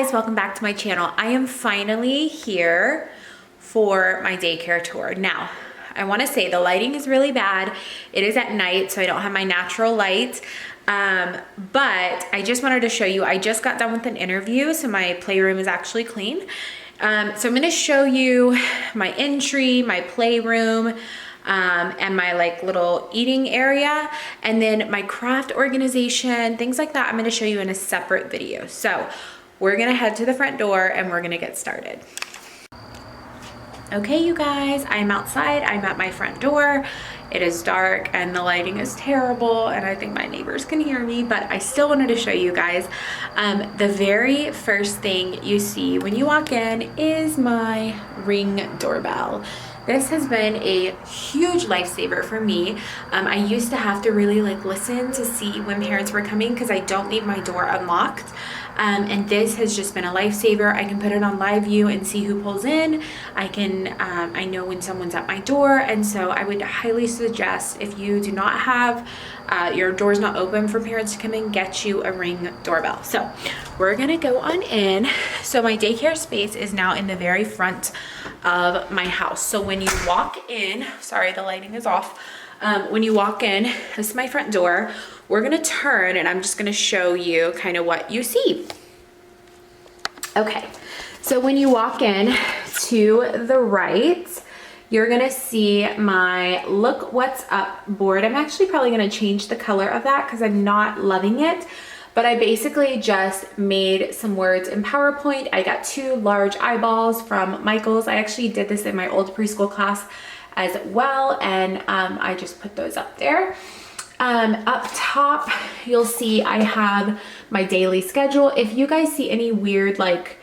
guys, welcome back to my channel. I am finally here for my daycare tour. Now, I want to say the lighting is really bad. It is at night, so I don't have my natural light. But I just wanted to show you, I just got done with an interview, so my playroom is actually clean. So I'm going to show you my entry, my playroom, and my like little eating area, and then my craft organization, things like that I'm going to show you in a separate video. So we're going to head to the front door and we're going to get started. Okay, you guys, I'm outside. I'm at my front door. It is dark and the lighting is terrible and I think my neighbors can hear me, but I still wanted to show you guys. The very first thing you see when you walk in is my Ring doorbell. This has been a huge lifesaver for me. I used to have to really like listen to see when parents were coming because I don't leave my door unlocked. And this has just been a lifesaver. I can put it on live view and see who pulls in. I know when someone's at my door. And so I would highly suggest, if you do not have, your door's not open for parents to come in, get you a Ring doorbell. So we're gonna go on in. So my daycare space is now in the very front of my house. So when you walk in, sorry, the lighting is off. When you walk in, this is my front door. We're gonna turn and I'm just gonna show you kind of what you see. Okay, so when you walk in to the right, you're gonna see my Look What's Up board. I'm actually probably gonna change the color of that because I'm not loving it. But I basically just made some words in PowerPoint. I got 2 large eyeballs from Michael's. I actually did this in my old preschool class as well, and I just put those up there. Up top, you'll see I have my daily schedule. If you guys see any weird, like,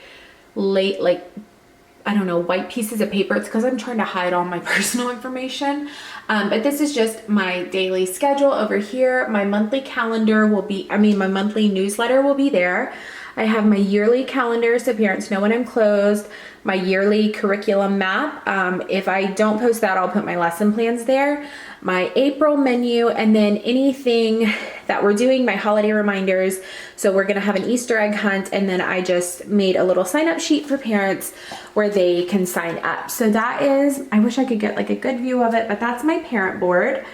I don't know, white pieces of paper, it's because I'm trying to hide all my personal information. But this is just my daily schedule over here. My monthly calendar will be, my monthly newsletter will be there. I have my yearly calendar so parents know when I'm closed, my yearly curriculum map. If I don't post that, I'll put my lesson plans there, my April menu, and then anything that we're doing, my holiday reminders. So we're gonna have an Easter egg hunt, and then I just made a little sign up sheet for parents where they can sign up. So that is, I wish I could get like a good view of it, but that's my parent board.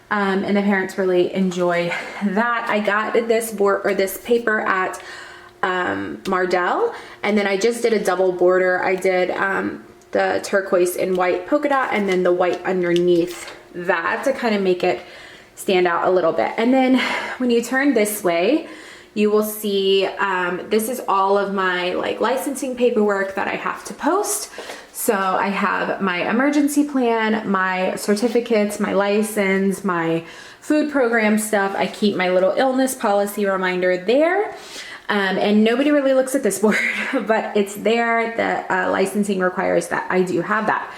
And the parents really enjoy that. I got this board or this paper at Mardell, and then I just did a double border. I did the turquoise and white polka dot and then the white underneath that to kind of make it stand out a little bit. And then when you turn this way, you will see this is all of my like licensing paperwork that I have to post. So I have my emergency plan, my certificates, my license, my food program stuff. I keep my little illness policy reminder there. And nobody really looks at this board, but it's there. The licensing requires that I do have that.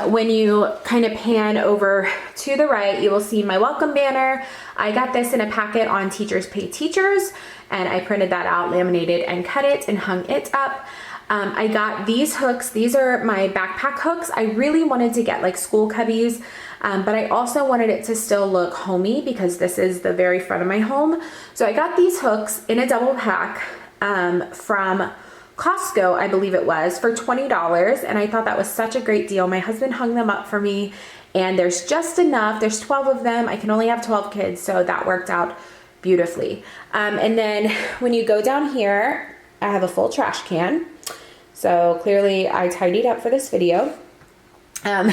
When you kind of pan over to the right, you will see my welcome banner. I got this in a packet on Teachers Pay Teachers, and I printed that out, laminated, and cut it and hung it up. I got these hooks. These are my backpack hooks. I really wanted to get like school cubbies, but I also wanted it to still look homey because this is the very front of my home. So I got these hooks in a double pack from Costco, I believe it was, for $20, and I thought that was such a great deal. My husband hung them up for me, and there's just enough. There's 12 of them. I can only have 12 kids, so that worked out beautifully. And then when you go down here, I have a full trash can. So clearly I tidied up for this video. I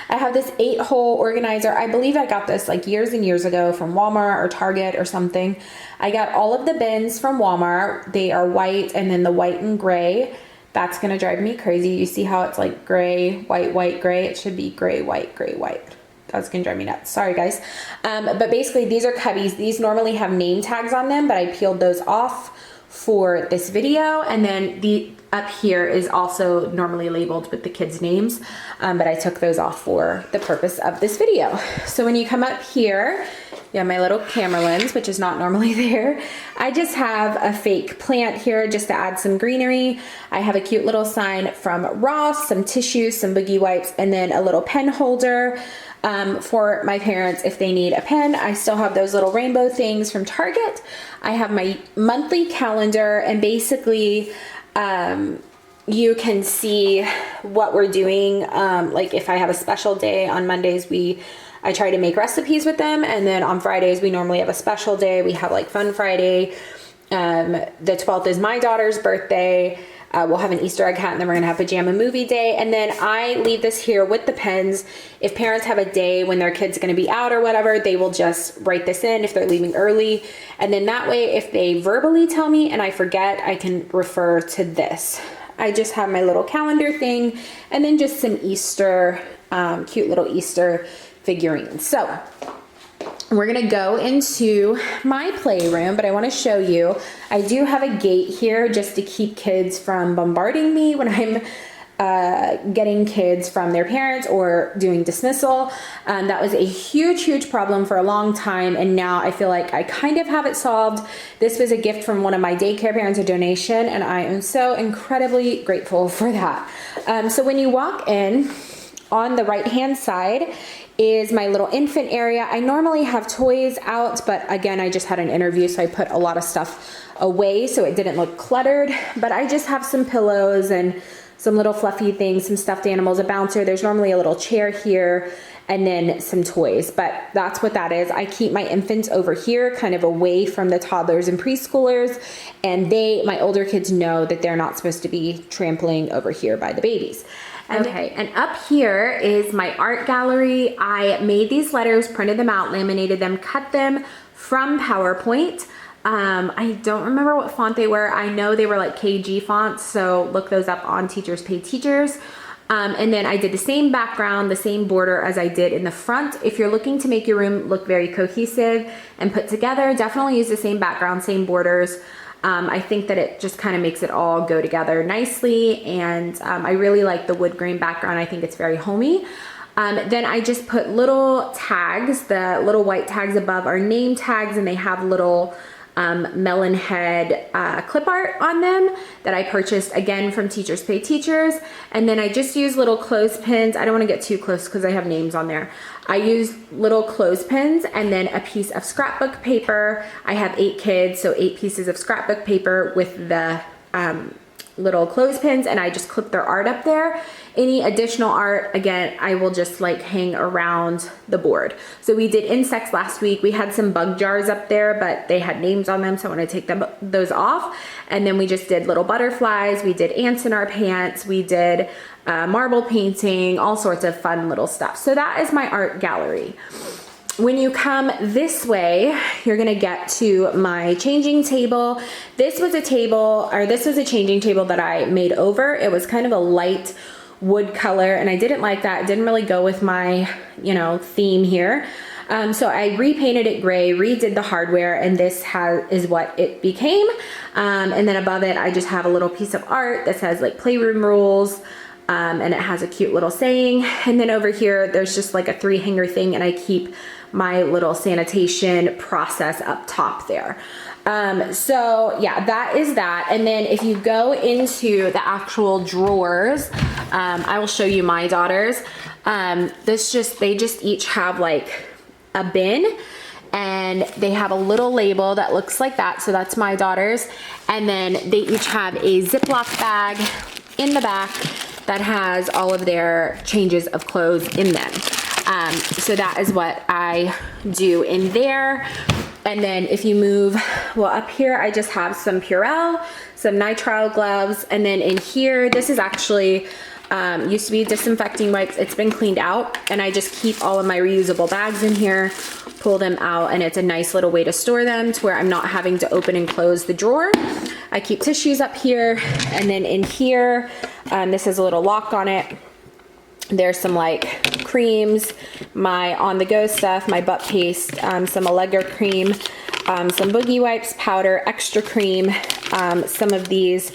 have this 8-hole organizer. I believe I got this like years and years ago from Walmart or Target or something. I got all of the bins from Walmart. They are white, and then the white and gray. That's gonna drive me crazy. You see how it's like gray, white, white, gray? It should be gray, white, gray, white. That's gonna drive me nuts. Sorry guys. But basically these are cubbies. These normally have name tags on them, but I peeled those off for this video. And then the up here is also normally labeled with the kids' names, but I took those off for the purpose of this video. So when you come up here, you have my little camera lens, which is not normally there. I just have a fake plant here just to add some greenery. I have a cute little sign from Ross, some tissues, some boogie wipes, and then a little pen holder. for my parents if they need a pen. I still have those little rainbow things from Target. I have my monthly calendar, and basically you can see what we're doing. Like if I have a special day on Mondays, I try to make recipes with them, and then on Fridays we normally have a special day. We have like Fun Friday. The 12th is my daughter's birthday. We'll have an Easter egg hunt, and then we're gonna have pajama movie day. And then I leave this here with the pens. If parents have a day when their kid's gonna be out or whatever, they will just write this in if they're leaving early. And then that way, if they verbally tell me and I forget, I can refer to this. I just have my little calendar thing, and then just some Easter, cute little Easter figurines. So we're gonna go into my playroom, but I wanna show you, I do have a gate here just to keep kids from bombarding me when I'm getting kids from their parents or doing dismissal. That was a huge problem for a long time, and now I feel like I kind of have it solved. This was a gift from one of my daycare parents, a donation, and I am so incredibly grateful for that. So when you walk in, on the right hand side is my little infant area. I normally have toys out, but again, I just had an interview, so I put a lot of stuff away so it didn't look cluttered. But I just have some pillows and some little fluffy things, some stuffed animals, a bouncer. There's normally a little chair here, and then some toys, but that's what that is. I keep my infants over here, kind of away from the toddlers and preschoolers, and my older kids know that they're not supposed to be trampling over here by the babies. Okay, and up here is my art gallery. I made these letters, printed them out, laminated them, cut them from PowerPoint. I don't remember what font they were. I know they were like KG fonts, so look those up on Teachers Pay Teachers. And then I did the same background, the same border as I did in the front. If you're looking to make your room look very cohesive and put together, definitely use the same background, same borders. I think that it just kind of makes it all go together nicely, and I really like the wood grain background. I think it's very homey. Then I just put little tags. The little white tags above are name tags, and they have little melon head clip art on them that I purchased again from Teachers Pay Teachers. And then I just use little clothespins. I don't want to get too close because I have names on there. I use little clothespins and then a piece of scrapbook paper. I have 8 kids, so 8 pieces of scrapbook paper with the little clothespins, and I just clip their art up there. Any additional art, again, I will just like hang around the board. So we did insects last week. We had some bug jars up there, but they had names on them, so I want to take those off. And then we just did little butterflies. We did ants in our pants. We did marble painting, all sorts of fun little stuff. So that is my art gallery. When you come this way, you're gonna get to my changing table. This was a changing table that I made over. It was kind of a light wood color, and I didn't like that. It didn't really go with my, theme here. So I repainted it gray, redid the hardware, and this is what it became. And then above it, I just have a little piece of art that says like Playroom rules. And it has a cute little saying. And then over here, there's just like a 3-hanger thing, and I keep my little sanitation process up top there. So yeah, that is that. And then if you go into the actual drawers, I will show you my daughters. They just each have like a bin, and they have a little label that looks like that. So that's my daughters. And then they each have a Ziploc bag in the back that has all of their changes of clothes in them. So that is what I do in there. And then if you move, up here, I just have some Purell, some nitrile gloves. And then in here, this is actually, used to be disinfecting wipes. It's been cleaned out, and I just keep all of my reusable bags in here, pull them out, and it's a nice little way to store them to where I'm not having to open and close the drawer. I keep tissues up here, and then in here, this has a little lock on it. There's some like creams, my on-the-go stuff, my butt paste, some Allegra cream, some boogie wipes, powder, extra cream, some of these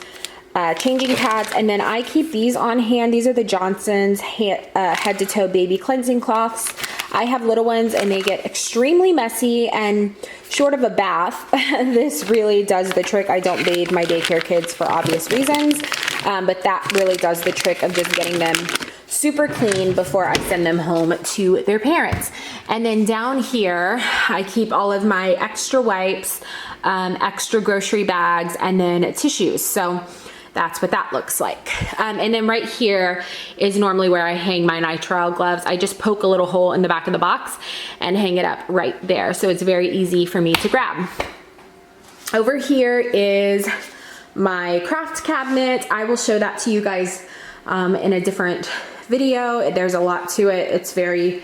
changing pads, and then I keep these on hand. These are the Johnson's head to toe baby cleansing cloths. I have little ones, and they get extremely messy, and short of a bath, this really does the trick. I don't bathe my daycare kids for obvious reasons, but that really does the trick of just getting them super clean before I send them home to their parents. And then down here, I keep all of my extra wipes, extra grocery bags, and then tissues. So that's what that looks like. And then right here is normally where I hang my nitrile gloves. I just poke a little hole in the back of the box and hang it up right there. So it's very easy for me to grab. Over here is my craft cabinet. I will show that to you guys in a different video. There's a lot to it. It's very,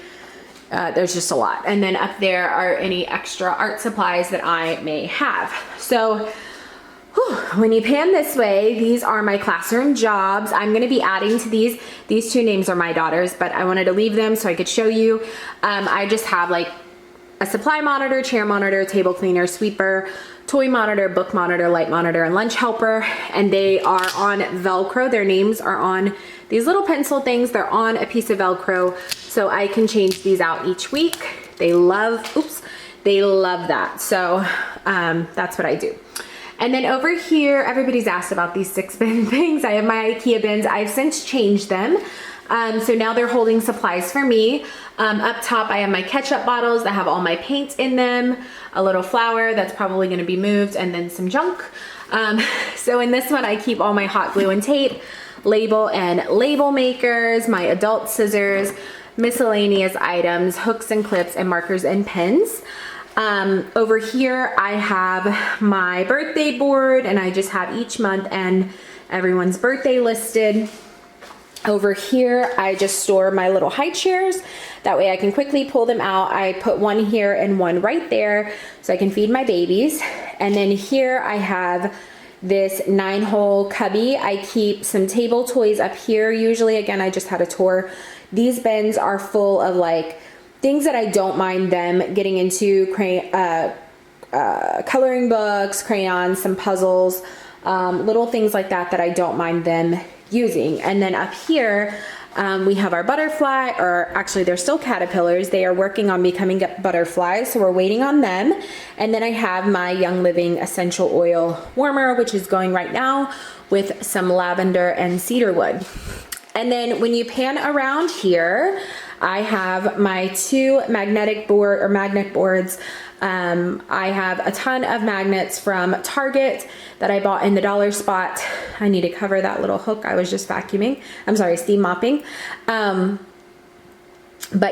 there's just a lot. And then up there are any extra art supplies that I may have. So when you pan this way, these are my classroom jobs. I'm going to be adding to these. These two names are my daughter's, but I wanted to leave them so I could show you. I just have like a supply monitor, chair monitor, table cleaner, sweeper, toy monitor, book monitor, light monitor, and lunch helper. And they are on Velcro. Their names are on these little pencil things. They're on a piece of Velcro, so I can change these out each week. They love, they love that. So that's what I do. And then over here, everybody's asked about these 6-bin things. I have my Ikea bins. I've since changed them. So now they're holding supplies for me. Up top, I have my ketchup bottles that have all my paint in them, a little flour that's probably gonna be moved, and then some junk. So in this one, I keep all my hot glue and tape, label and label makers, my adult scissors, miscellaneous items, hooks and clips, and markers and pens. Over here, I have my birthday board, and I just have each month and everyone's birthday listed. Over here, I just store my little high chairs. That way I can quickly pull them out. I put one here and one right there so I can feed my babies. And then here I have this 9-hole cubby. I keep some table toys up here. Usually, again, I just had a tour. These bins are full of like things that I don't mind them getting into, coloring books, crayons, some puzzles, little things like that that I don't mind them using. And then up here, we have our butterfly, or actually they're still caterpillars. They are working on becoming butterflies, so we're waiting on them. And then I have my Young Living essential oil warmer, which is going right now with some lavender and cedarwood. And then when you pan around here, I have my 2 magnet boards. I have a ton of magnets from Target that I bought in the dollar spot. I need to cover that little hook. I was just vacuuming. I'm sorry, steam mopping. But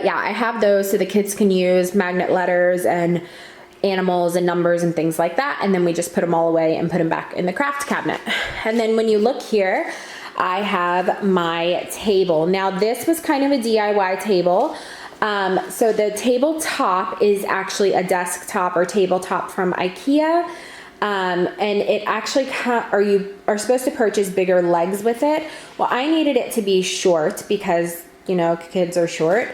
yeah, I have those so the kids can use magnet letters and animals and numbers and things like that. And then we just put them all away and put them back in the craft cabinet. And then when you look here, I have my table. Now this was kind of a DIY table. So the tabletop is actually a desktop or tabletop from Ikea. And it actually, or you are supposed to purchase bigger legs with it. Well, I needed it to be short because, you know, kids are short.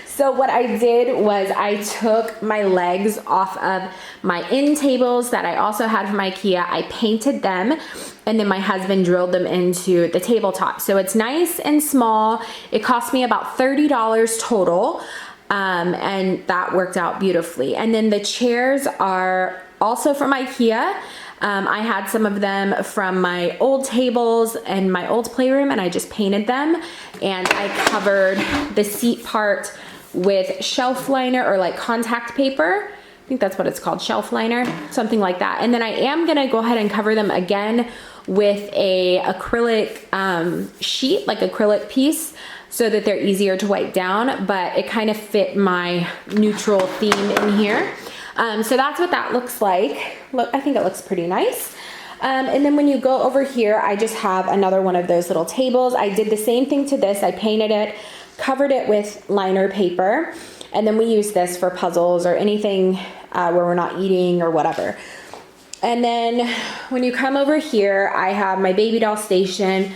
So what I did was I took my legs off of my end tables that I also had from Ikea. I painted them, and then my husband drilled them into the tabletop. So it's nice and small. It cost me about $30 total, and that worked out beautifully. And then the chairs are also from Ikea. I had some of them from my old tables and my old playroom, and I just painted them, and I covered the seat part with shelf liner or like contact paper. I think that's what it's called, shelf liner, something like that. And then I am gonna go ahead and cover them again with a acrylic sheet, like acrylic piece, so that they're easier to wipe down, but it kind of fit my neutral theme in here. So that's what that looks like. Look, I think it looks pretty nice. And then when you go over here, I just have another one of those little tables. I did the same thing to this. I painted it, covered it with liner paper, and then we use this for puzzles or anything where we're not eating or whatever. And then when you come over here, I have my baby doll station.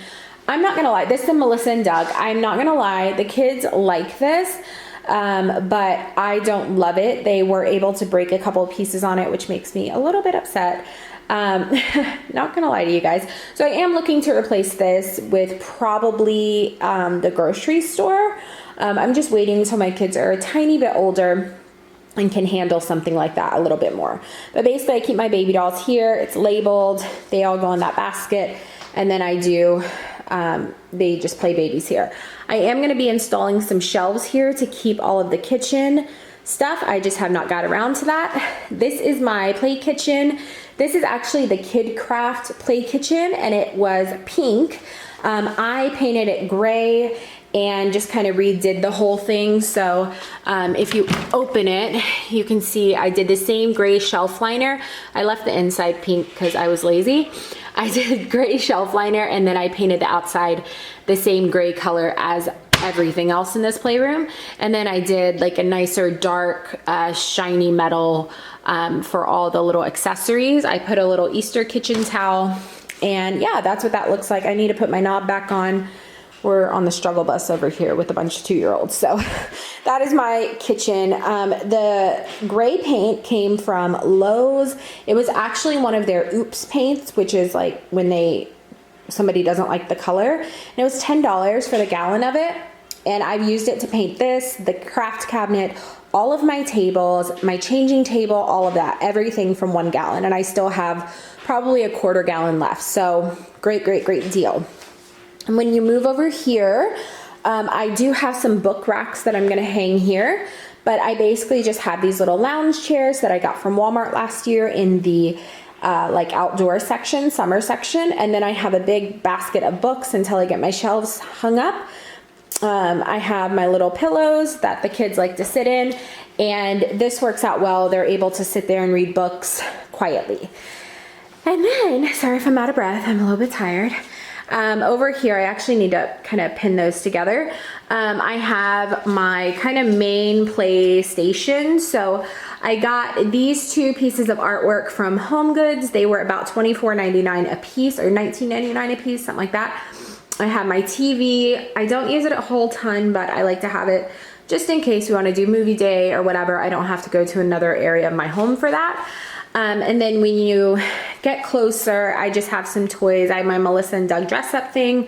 I'm not gonna lie, this is Melissa and Doug. I'm not gonna lie, the kids like this, but I don't love it. They were able to break a couple of pieces on it, which makes me a little bit upset. Not gonna lie to you guys. So I am looking to replace this with probably the grocery store. I'm just waiting until my kids are a tiny bit older and can handle something like that a little bit more. But basically I keep my baby dolls here. It's labeled. They all go in that basket. And then I do They just play babies here. I am going to be installing some shelves here to keep all of the kitchen stuff. I just have not got around to that. This is my play kitchen. This is actually the Kid Craft play kitchen, and it was pink. I painted it gray and just kind of redid the whole thing. So if you open it, you can see I did the same gray shelf liner. I left the inside pink because I was lazy. I did gray shelf liner, and then I painted the outside the same gray color as everything else in this playroom. And then I did like a nicer dark shiny metal for all the little accessories. I put a little Easter kitchen towel, and yeah, that's what that looks like. I need to put my knob back on. We're on the struggle bus over here with a bunch of 2-year-olds. So that is my kitchen. The gray paint came from Lowe's. It was actually one of their oops paints, which is like when somebody doesn't like the color. And it was $10 for the gallon of it. And I've used it to paint this, the craft cabinet, all of my tables, my changing table, all of that, everything from 1 gallon. And I still have probably a 1/4 gallon left. So great, great, great deal. And when you move over here, I do have some book racks that I'm gonna hang here, but I basically just have these little lounge chairs that I got from Walmart last year in the like outdoor section, summer section. And then I have a big basket of books until I get my shelves hung up. I have my little pillows that the kids like to sit in, and this works out well. They're able to sit there and read books quietly. And then, sorry if I'm out of breath, I'm a little bit tired. Over here, I actually need to kind of pin those together. I have my kind of main PlayStation. So I got these 2 pieces of artwork from Home Goods. They were about $24.99 a piece or $19.99 a piece, something like that. I have my TV. I don't use it a whole ton, but I like to have it just in case we want to do movie day or whatever. I don't have to go to another area of my home for that. And then when you get closer, I just have some toys. I have my Melissa and Doug dress up thing.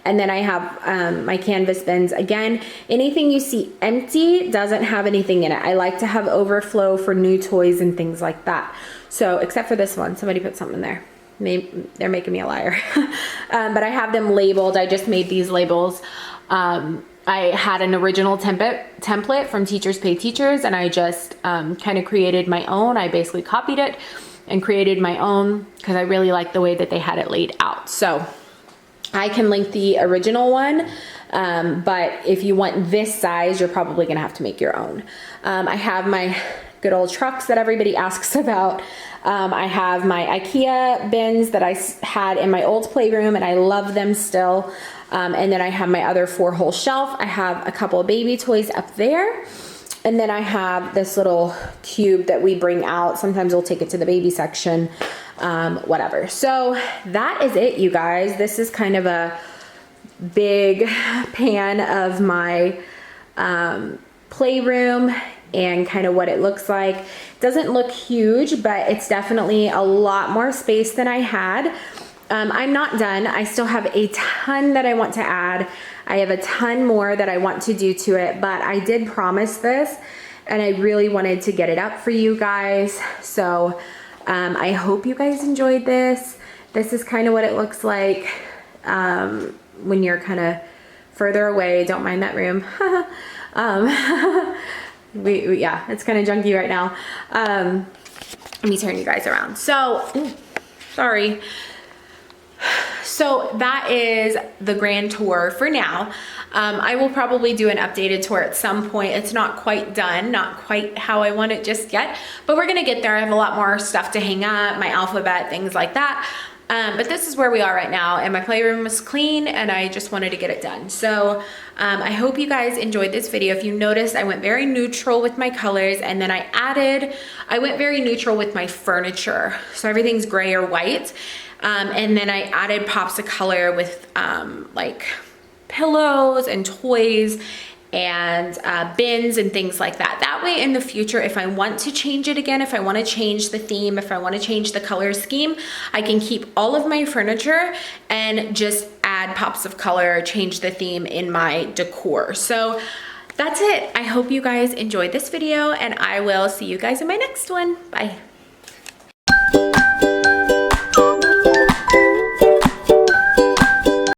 And then I have my canvas bins. Again, anything you see empty doesn't have anything in it. I like to have overflow for new toys and things like that. So except for this one, somebody put something in there. They're making me a liar. But I have them labeled. I just made these labels. I had an original template from Teachers Pay Teachers, and I just kind of created my own. I basically copied it and created my own because I really like the way that they had it laid out. So I can link the original one, but if you want this size, you're probably gonna have to make your own. I have my good old trucks that everybody asks about. I have my Ikea bins that I had in my old playroom, and I love them still. And then I have my other 4-hole shelf. I have a couple of baby toys up there. And then I have this little cube that we bring out. Sometimes we'll take it to the baby section, whatever. So that is it, you guys. This is kind of a big pan of my playroom and kind of what it looks like. Doesn't look huge, but it's definitely a lot more space than I had. I'm not done. I still have a ton that I want to add. I have a ton more that I want to do to it, but I did promise this, and I really wanted to get it up for you guys. So I hope you guys enjoyed this. This is kind of what it looks like when you're kind of further away. Don't mind that room. Yeah, it's kind of junky right now. Let me turn you guys around. So, sorry. So that is the grand tour for now. I will probably do an updated tour at some point. It's not quite done, not quite how I want it just yet, but we're gonna get there. I have a lot more stuff to hang up, my alphabet, things like that. But this is where we are right now, and my playroom was clean, and I just wanted to get it done. So I hope you guys enjoyed this video. If you noticed, I went very neutral with my colors, and then I went very neutral with my furniture. So everything's gray or white. And then I added pops of color with like pillows and toys and bins and things like that. That way in the future, if I want to change it again, if I want to change the theme, if I want to change the color scheme, I can keep all of my furniture and just add pops of color, change the theme in my decor. So that's it. I hope you guys enjoyed this video, and I will see you guys in my next one. Bye.